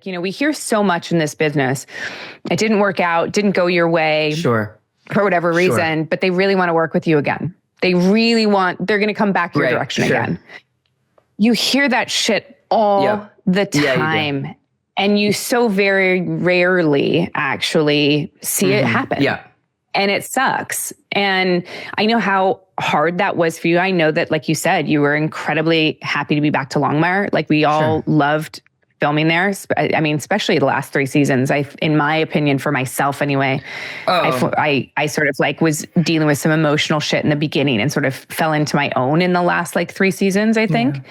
Like, we hear so much in this business. It didn't work out, didn't go your way. Sure. For whatever reason, but they really want to work with you again. They're going to come back your direction again. You hear that shit all the time. And you so very rarely actually see it happen. Yeah. And it sucks. And I know how hard that was for you. I know that, like you said, you were incredibly happy to be back to Longmire. Like, we all loved filming there. I mean, especially the last 3 seasons. In my opinion, for myself anyway, I sort of like was dealing with some emotional shit in the beginning and sort of fell into my own in the last like 3 seasons, I think. Yeah.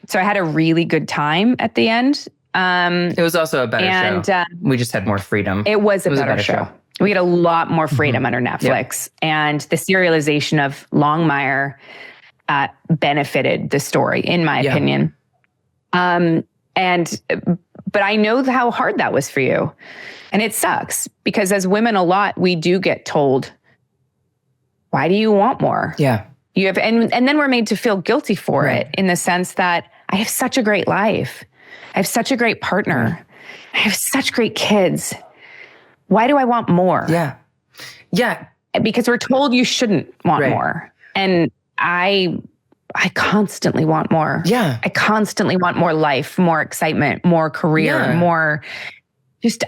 So I had a really good time at the end. It was also a better show. We just had more freedom. It was a better show. We had a lot more freedom under Netflix. And the serialization of Longmire benefited the story, in my opinion. But I know how hard that was for you. And it sucks because as women, a lot, we do get told, why do you want more? Yeah. You have, and then we're made to feel guilty for it, in the sense that I have such a great life. I have such a great partner. I have such great kids. Why do I want more? Yeah. Yeah. Because we're told you shouldn't want more. And I constantly want more. Yeah. I constantly want more life, more excitement, more career, more.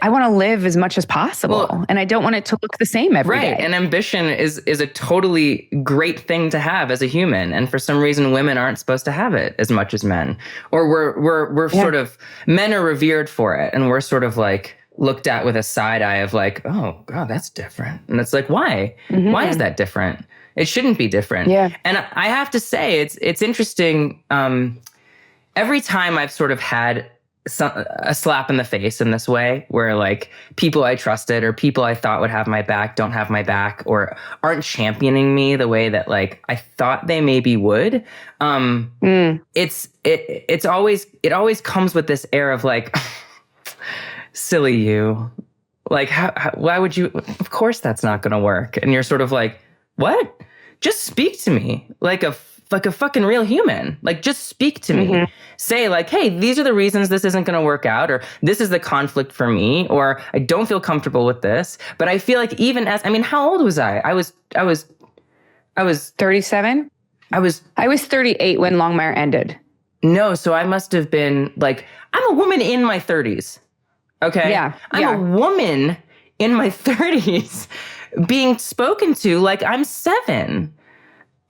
I want to live as much as possible. And I don't want it to look the same every day. And ambition is a totally great thing to have as a human. And for some reason, women aren't supposed to have it as much as men. Or we're sort of, men are revered for it. And we're sort of like looked at with a side eye of like, oh God, that's different. And it's like, why? Why is that different? It shouldn't be different. Yeah. And I have to say, it's interesting. Every time I've sort of had a slap in the face in this way, where like people I trusted or people I thought would have my back don't have my back, or aren't championing me the way that like I thought they maybe would. It always comes with this air of like, silly you. Like, why would you? Of course that's not going to work. And you're sort of like, what? Just speak to me like a fucking real human. Like, just speak to me. Say like, hey, these are the reasons this isn't going to work out, or this is the conflict for me, or I don't feel comfortable with this. But I feel like even how old was I? I was 37. I was 38 when Longmire ended. No, so I must have been like, I'm a woman in my 30s. Okay. Yeah. I'm a woman in my 30s being spoken to like I'm 7.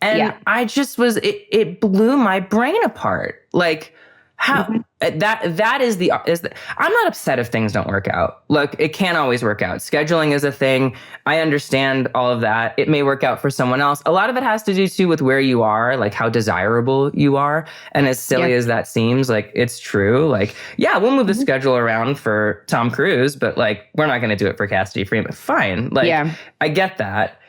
And I just it blew my brain apart. Like, how that is the I'm not upset if things don't work out. Look, it can't always work out. Scheduling is a thing. I understand all of that. It may work out for someone else. A lot of it has to do too with where you are, like how desirable you are. And as silly as that seems, like it's true. Like, yeah, we'll move the schedule around for Tom Cruise, but like we're not going to do it for Cassidy Freeman. Fine. Like, I get that.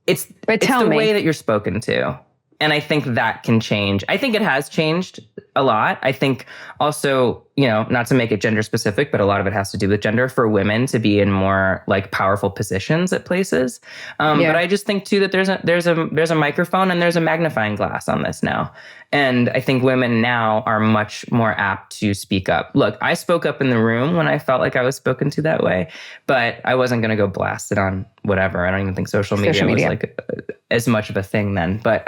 It's the way that you're spoken to. And I think that can change. I think it has changed a lot. I think also, not to make it gender specific, but a lot of it has to do with gender, for women to be in more like powerful positions at places. But I just think too that there's a microphone and there's a magnifying glass on this now. And I think women now are much more apt to speak up. Look, I spoke up in the room when I felt like I was spoken to that way, but I wasn't going to go blast it on whatever. I don't even think social media was like as much of a thing then, but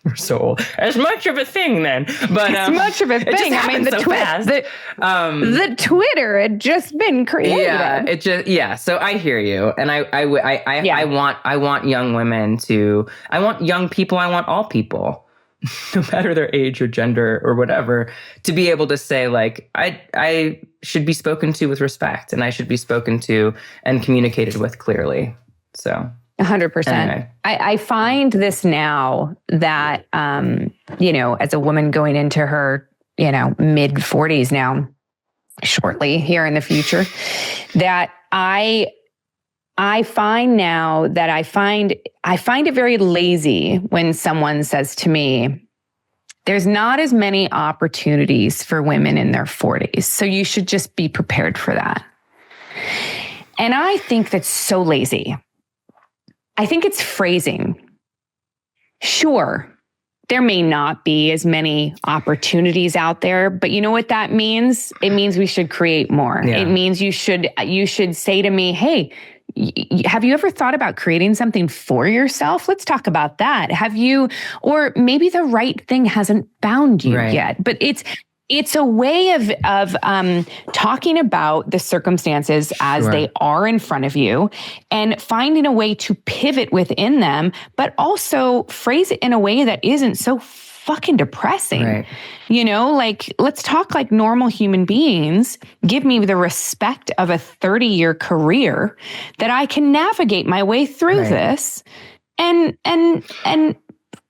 we're so old. As much of a thing then, but as much of a thing. I mean, the Twitter had just been created. So I hear you, and I want young women to. I want young people. I want all people, no matter their age or gender or whatever, to be able to say like, I should be spoken to with respect, and I should be spoken to and communicated with clearly. So. 100%. Anyway. I find this now that, as a woman going into her, mid 40s now, shortly here in the future, that I find now that I find it very lazy when someone says to me, there's not as many opportunities for women in their 40s, so you should just be prepared for that. And I think that's so lazy. I think it's phrasing. Sure, there may not be as many opportunities out there, but you know what that means? It means we should create more. Yeah. It means you should say to me, hey, have you ever thought about creating something for yourself? Let's talk about that. Have you, or maybe the right thing hasn't found you yet, but it's a way of talking about the circumstances as they are in front of you and finding a way to pivot within them, but also phrase it in a way that isn't so fucking depressing. Right. You know, like, let's talk like normal human beings. Give me the respect of a 30-year career that I can navigate my way through this and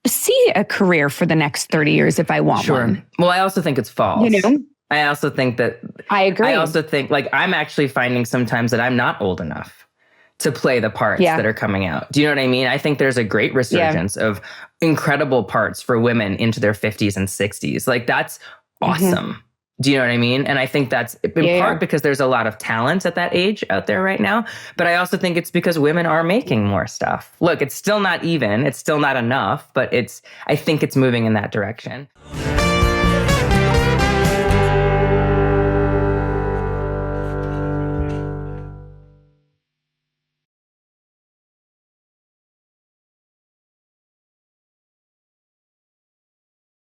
see a career for the next 30 years if I want one. Well, I also think it's false. You know? I also think that I agree. I also think, like, I'm actually finding sometimes that I'm not old enough to play the parts that are coming out. Do you know what I mean? I think there's a great resurgence of incredible parts for women into their 50s and 60s. Like, that's awesome. Do you know what I mean? And I think that's in part because there's a lot of talent at that age out there right now. But I also think it's because women are making more stuff. Look, it's still not even, it's still not enough, but I think it's moving in that direction.